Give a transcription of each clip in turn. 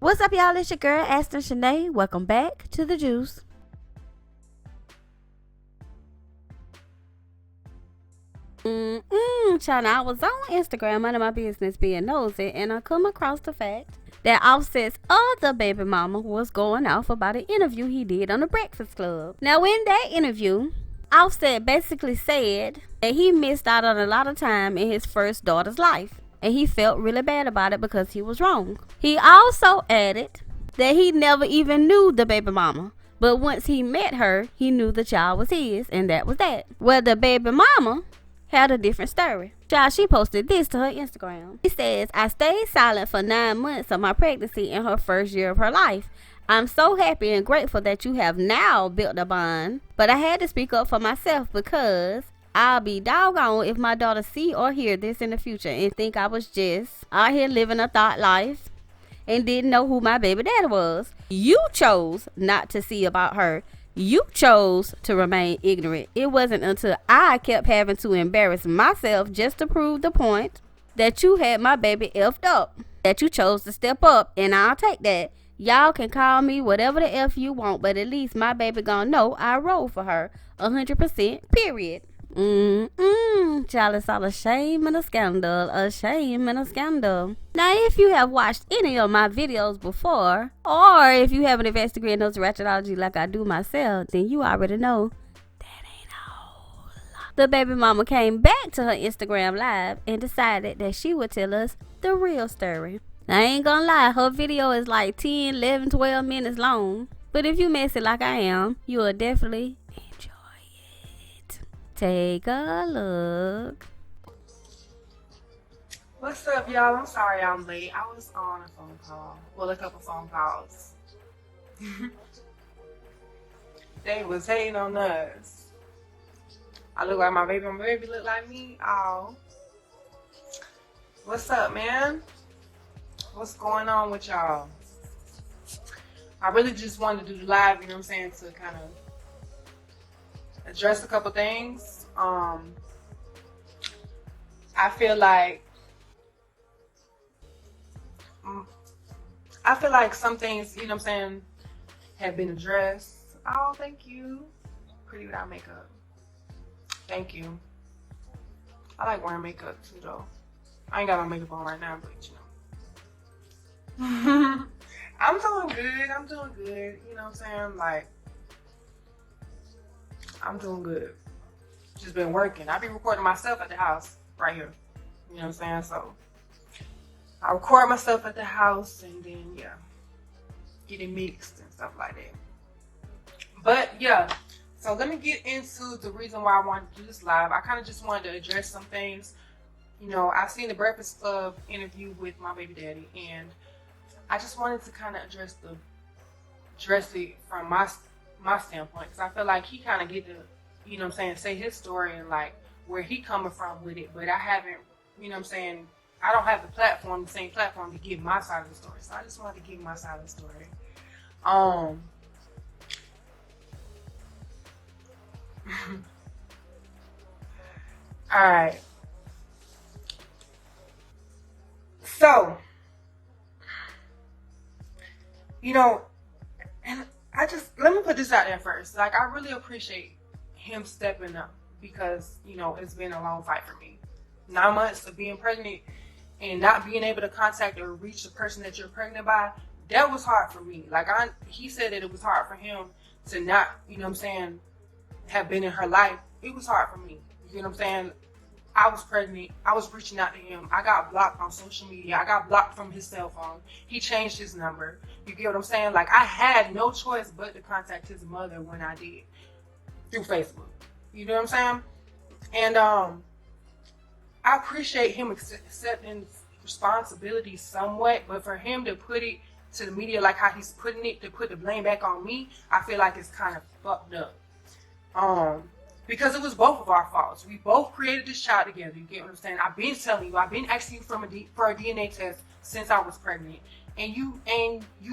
What's up, y'all? It's your girl, Aston Shanae. Welcome back to The Juice. Child, I was on Instagram, minding my business, being nosy, and I come across the fact that Offset's other baby mama was going off about an interview he did on the Breakfast Club. Now, in that interview, Offset basically said that he missed out on a lot of time in his first daughter's life, and he felt really bad about it because he was wrong. He also added that he never even knew the baby mama, but once he met her, he knew the child was his, and that was that. Well, the baby mama had a different story. Child, she posted this to her Instagram. She says, I stayed silent for 9 months of my pregnancy in her first year of her life. I'm so happy and grateful that you have now built a bond, but I had to speak up for myself because I'll be doggone if my daughter see or hear this in the future and think I was just out here living a thought life and didn't know who my baby daddy was. You chose not to see about her. You chose to remain ignorant. It wasn't until I kept having to embarrass myself just to prove the point that you had my baby effed up, that you chose to step up, and I'll take that. Y'all can call me whatever the F you want, but at least my baby gonna know I roll for her 100%, period. Child, it's all a shame and a scandal. A shame and a scandal. Now, if you have watched any of my videos before, or if you have an advanced degree in ratchetology like I do myself, then you already know that ain't all. The baby mama came back to her Instagram live and decided that she would tell us the real story. Now, I ain't gonna lie, her video is like 10, 11, 12 minutes long. But if you messy like I am, you will definitely enjoy it. Take a look. What's up, y'all? I'm sorry I'm late. I was on a phone call. Well, a couple phone calls. They was hating on us. I look like my baby look like me. Oh. What's up, man? What's going on with y'all? I really just wanted to do the live, you know what I'm saying, to kind of address a couple things. I feel like some things, you know what I'm saying, have been addressed. Oh, thank you. Pretty without makeup. Thank you. I like wearing makeup too, though. I ain't got my makeup on right now, but you know. I'm doing good. You know what I'm saying? Like, I'm doing good. Just been working. I be recording myself at the house right here. You know what I'm saying? So I record myself at the house and then, yeah, get it mixed and stuff like that. But yeah, so let me get into the reason why I wanted to do this live. I kind of just wanted to address some things. You know, I've seen the Breakfast Club interview with my baby daddy, and I just wanted to kind of address it from my standpoint, because I feel like he kind of get to, you know what I'm saying, say his story and like where he coming from with it, but I haven't, you know what I'm saying, I don't have the same platform to give my side of the story. So I just wanted to give my side of the story. Alright. So, you know, and let me put this out there first. Like, I really appreciate him stepping up because, you know, it's been a long fight for me. 9 months of being pregnant and not being able to contact or reach the person that you're pregnant by, that was hard for me. Like, he said that it was hard for him to not, you know what I'm saying, have been in her life. It was hard for me. You know what I'm saying? I was pregnant. I was reaching out to him. I got blocked on social media. I got blocked from his cell phone. He changed his number. You get what I'm saying? Like, I had no choice but to contact his mother when I did through Facebook. You know what I'm saying? And I appreciate him accepting responsibility somewhat, but for him to put it to the media like how he's putting it, to put the blame back on me, I feel like it's kind of fucked up. Because it was both of our faults. We both created this child together. You get what I'm saying? I've been telling you. I've been asking you for a DNA test since I was pregnant, and you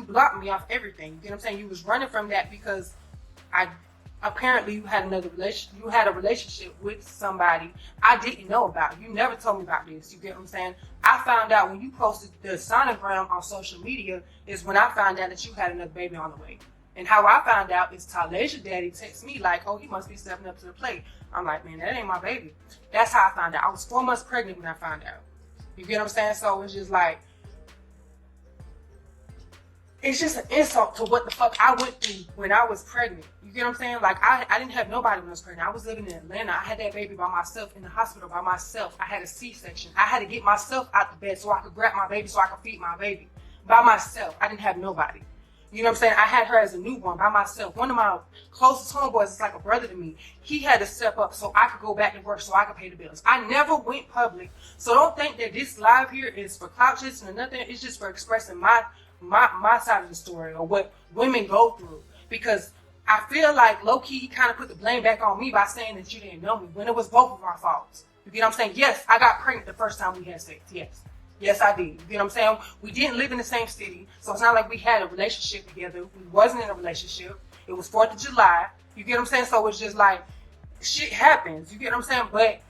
blocked me off everything. You get what I'm saying? You was running from that because I apparently you had a relationship with somebody I didn't know about. You never told me about this. You get what I'm saying? I found out when you posted the sonogram on social media is when I found out that you had another baby on the way. And how I found out is Talesia daddy texted me like, oh, he must be stepping up to the plate. I'm like, man, that ain't my baby. That's how I found out. I was 4 months pregnant when I found out. You get what I'm saying? So it's just like, it's just an insult to what the fuck I went through when I was pregnant. You get what I'm saying? Like, I didn't have nobody when I was pregnant. I was living in Atlanta. I had that baby by myself in the hospital by myself. I had a C-section. I had to get myself out the bed so I could grab my baby so I could feed my baby by myself. I didn't have nobody. You know what I'm saying? I had her as a newborn by myself. One of my closest homeboys is like a brother to me. He had to step up so I could go back to work so I could pay the bills. I never went public. So don't think that this live here is for clout chasing or nothing. It's just for expressing my side of the story or what women go through. Because I feel like low-key he kind of put the blame back on me by saying that you didn't know me when it was both of our faults. You get what I'm saying? Yes, I got pregnant the first time we had sex. Yes. Yes, I did. You get what I'm saying? We didn't live in the same city, so it's not like we had a relationship together. We wasn't in a relationship. It was 4th of July. You get what I'm saying? So it's just like, shit happens. You get what I'm saying? But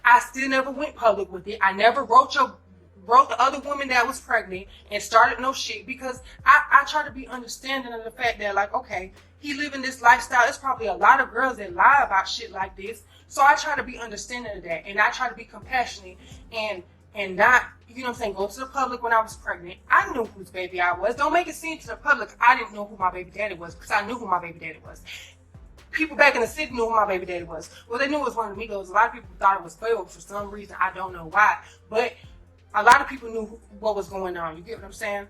I still never went public with it. I never wrote the other woman that was pregnant and started no shit because I try to be understanding of the fact that, like, okay, he living this lifestyle. There's probably a lot of girls that lie about shit like this. So I try to be understanding of that, and I try to be compassionate and not, you know what I'm saying, go to the public when I was pregnant. I knew whose baby I was. Don't make it seem to the public I didn't know who my baby daddy was, because I knew who my baby daddy was. People back in the city knew who my baby daddy was. Well, they knew it was one of the Migos. A lot of people thought it was Quavo for some reason. I don't know why. But a lot of people knew what was going on. You get what I'm saying?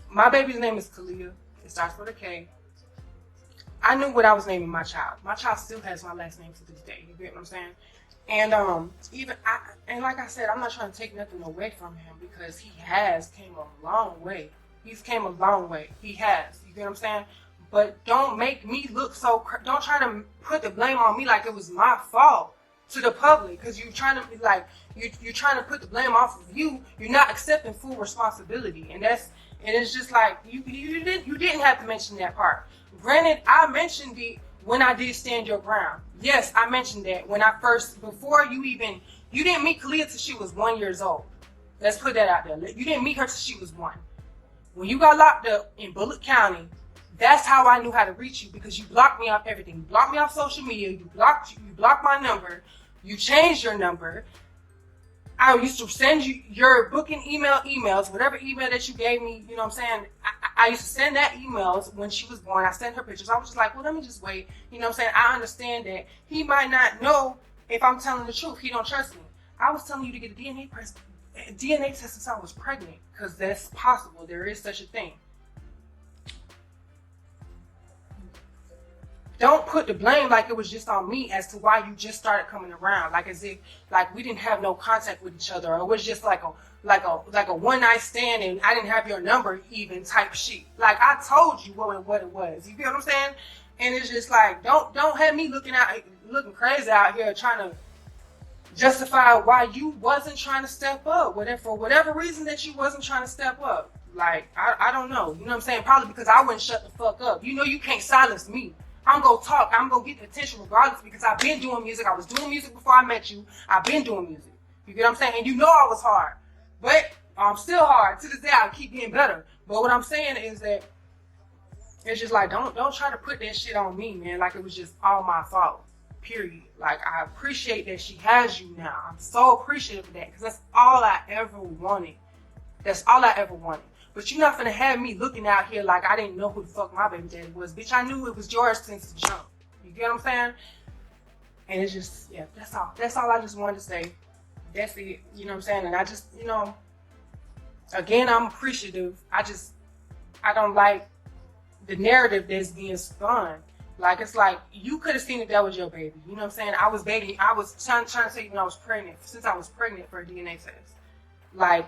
My baby's name is Kalia. It starts with a K. I knew what I was naming my child. My child still has my last name to this day. You get what I'm saying? And and like I said, I'm not trying to take nothing away from him because he has came a long way. He's came a long way. He has. You get what I'm saying? But don't make me look so. Don't try to put the blame on me like it was my fault to the public, because you're trying to be like you're trying to put the blame off of you. You're not accepting full responsibility, and it's just like you didn't have to mention that part. Granted, I mentioned it when I did stand your ground. Yes, I mentioned that when I first, before you didn't meet Kalia till she was 1 year old. Let's put that out there. You didn't meet her till she was 1. When you got locked up in Bullitt County, that's how I knew how to reach you, because you blocked me off everything. You blocked me off social media. You blocked my number. You changed your number. I used to send you your booking emails, whatever email that you gave me, you know what I'm saying? I used to send that emails when she was born. I sent her pictures. I was just like, well, let me just wait. You know what I'm saying? I understand that he might not know if I'm telling the truth. He don't trust me. I was telling you to get a DNA test since I was pregnant, because that's possible. There is such a thing. Don't put the blame like it was just on me as to why you just started coming around, like as if like we didn't have no contact with each other, or it was just like a one night stand and I didn't have your number even type shit. Like I told you what it was. You feel what I'm saying? And it's just like don't have me looking crazy out here trying to justify why you wasn't trying to step up, for whatever reason that you wasn't trying to step up. Like I don't know. You know what I'm saying? Probably because I wouldn't shut the fuck up. You know you can't silence me. I'm going to talk. I'm going to get the attention regardless, because I've been doing music. I was doing music before I met you. I've been doing music. You get what I'm saying? And you know I was hard. But I'm still hard. To this day, I keep getting better. But what I'm saying is that it's just like, don't try to put that shit on me, man, like it was just all my fault. Period. Like, I appreciate that she has you now. I'm so appreciative of that, because that's all I ever wanted. That's all I ever wanted. But you're not gonna have me looking out here like I didn't know who the fuck my baby daddy was. Bitch, I knew it was yours since the jump. You get what I'm saying? And it's just, yeah, that's all. That's all I just wanted to say. That's it. You know what I'm saying? And I just, again, I'm appreciative. I don't like the narrative that's being spun. Like, it's like, you could have seen that was your baby. You know what I'm saying? I was trying to say when I was pregnant, since I was pregnant for a DNA test. Like,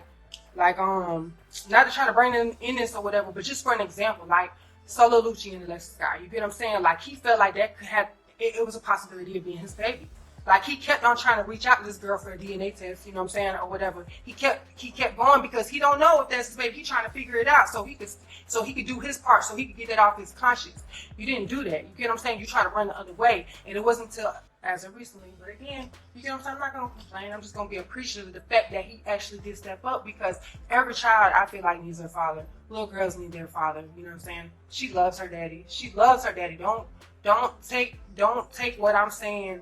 not to try to bring them in this or whatever, but just for an example, like Solo Lucci and Alexis Sky, you get what I'm saying? Like, he felt like that it was a possibility of being his baby. Like, he kept on trying to reach out to this girl for a DNA test, you know what I'm saying, or whatever. He kept going because he don't know if that's his baby. He trying to figure it out so he could do his part, so he could get that off his conscience. You didn't do that. You get what I'm saying? You try to run the other way, and it wasn't until as of recently. But again, you get what I'm saying? I'm not gonna complain. I'm just gonna be appreciative of the fact that he actually did step up, because every child, I feel like, needs their father. Little girls need their father. You know what I'm saying? She loves her daddy. She loves her daddy. Don't take what I'm saying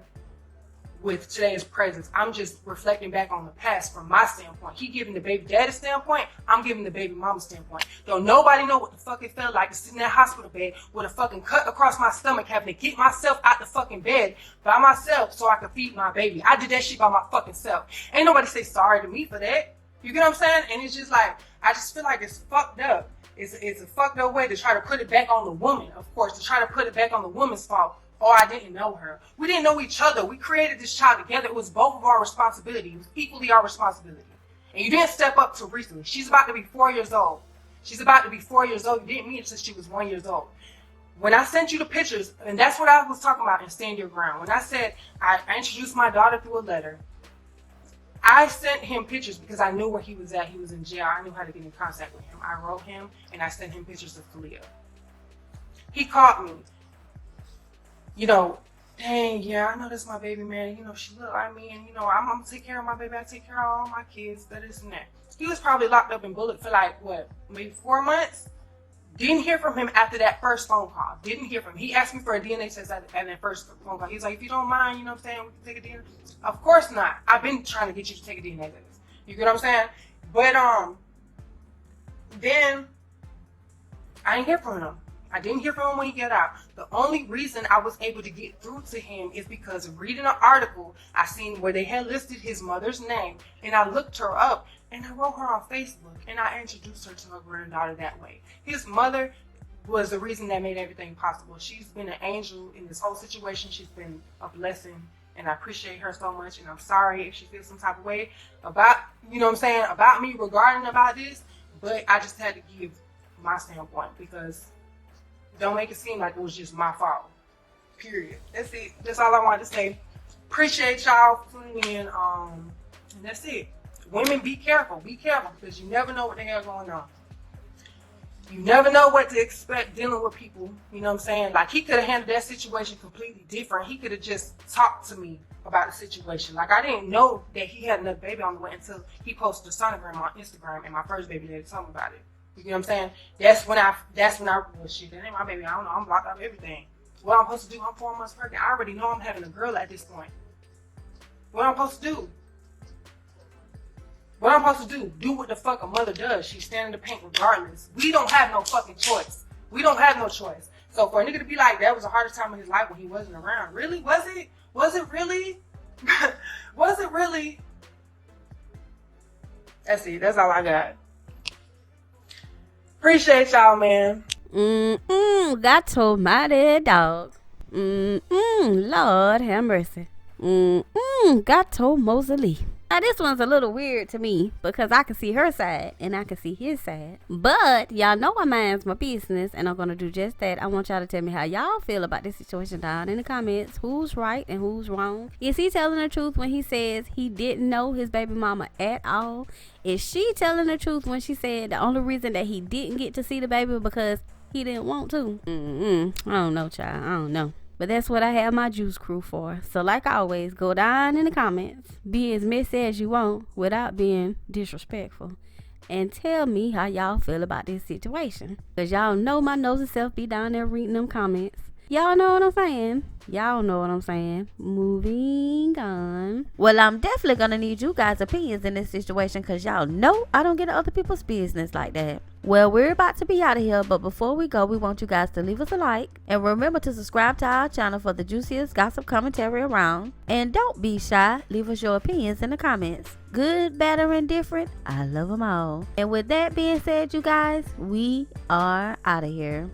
with today's presence. I'm just reflecting back on the past from my standpoint. He giving the baby daddy standpoint, I'm giving the baby mama standpoint. Don't nobody know what the fuck it felt like to sit in that hospital bed with a fucking cut across my stomach, having to get myself out the fucking bed by myself so I could feed my baby. I did that shit by my fucking self. Ain't nobody say sorry to me for that. You get what I'm saying? And it's just like, I just feel like it's fucked up. It's a fucked up way to try to put it back on the woman, of course, to try to put it back on the woman's fault. Oh, I didn't know her. We didn't know each other. We created this child together. It was both of our responsibility. It was equally our responsibility. And you didn't step up till recently. She's about to be 4 years old. She's about to be 4 years old. You didn't meet her since she was 1 year old. When I sent you the pictures, and that's what I was talking about in Stand Your Ground. When I said I introduced my daughter through a letter, I sent him pictures because I knew where he was at. He was in jail. I knew how to get in contact with him. I wrote him, and I sent him pictures of Kalia. He called me. You know, dang, yeah, I know that's my baby, man. You know, she look, I mean, you know, I'm going to take care of my baby. I take care of all my kids, that, this, and that. He was probably locked up in Bullet for like, what, maybe 4 months? Didn't hear from him after that first phone call. Didn't hear from him. He asked me for a DNA test at that first phone call. He's like, if you don't mind, you know what I'm saying, we can take a DNA. Of course not. I've been trying to get you to take a DNA test. You get what I'm saying? But, then I didn't hear from him. I didn't hear from him when he got out. The only reason I was able to get through to him is because of reading an article I seen where they had listed his mother's name, and I looked her up, and I wrote her on Facebook, and I introduced her to her granddaughter that way. His mother was the reason that made everything possible. She's been an angel in this whole situation. She's been a blessing, and I appreciate her so much, and I'm sorry if she feels some type of way about, you know what I'm saying, about me regarding about this, but I just had to give my standpoint, because don't make it seem like it was just my fault. Period. That's it. That's all I wanted to say. Appreciate y'all for tuning in. And that's it. Women, be careful. Be careful, because you never know what the hell going on. You never know what to expect dealing with people. You know what I'm saying? Like, he could have handled that situation completely different. He could have just talked to me about the situation. Like, I didn't know that he had another baby on the way until he posted a sonogram on Instagram, and my first baby daddy told me about it. You know what I'm saying? That's when I, well, shit, that ain't my baby. I don't know. I'm blocked out of everything. What I'm supposed to do? I'm 4 months pregnant. I already know I'm having a girl at this point. What I'm supposed to do? What I'm supposed to do? Do what the fuck a mother does. She's standing in the paint regardless. We don't have no fucking choice. We don't have no choice. So for a nigga to be like, that was the hardest time of his life when he wasn't around. Really? Was it? Was it really? Was it really? That's it. That's all I got. Appreciate y'all, man. That's mighty dog. Lord have mercy. Gato Mosley. Now this one's a little weird to me because I can see her side and I can see his side. But y'all know I mind's my business, and I'm gonna do just that. I want y'all to tell me how y'all feel about this situation down in the comments. Who's right and who's wrong? Is he telling the truth when he says he didn't know his baby mama at all? Is she telling the truth when she said the only reason that he didn't get to see the baby because he didn't want to? I don't know, child. I don't know. But that's what I have my juice crew for. So like always, go down in the comments, be as messy as you want without being disrespectful, and tell me how y'all feel about this situation. Because y'all know my nosy self be down there reading them comments. Y'all know what I'm saying. Y'all know what I'm saying. Moving on. Well, I'm definitely going to need you guys' opinions in this situation, because y'all know I don't get other people's business like that. Well, we're about to be out of here, but before we go, we want you guys to leave us a like. And remember to subscribe to our channel for the juiciest gossip commentary around. And don't be shy. Leave us your opinions in the comments. Good, bad, or indifferent. I love them all. And with that being said, you guys, we are out of here.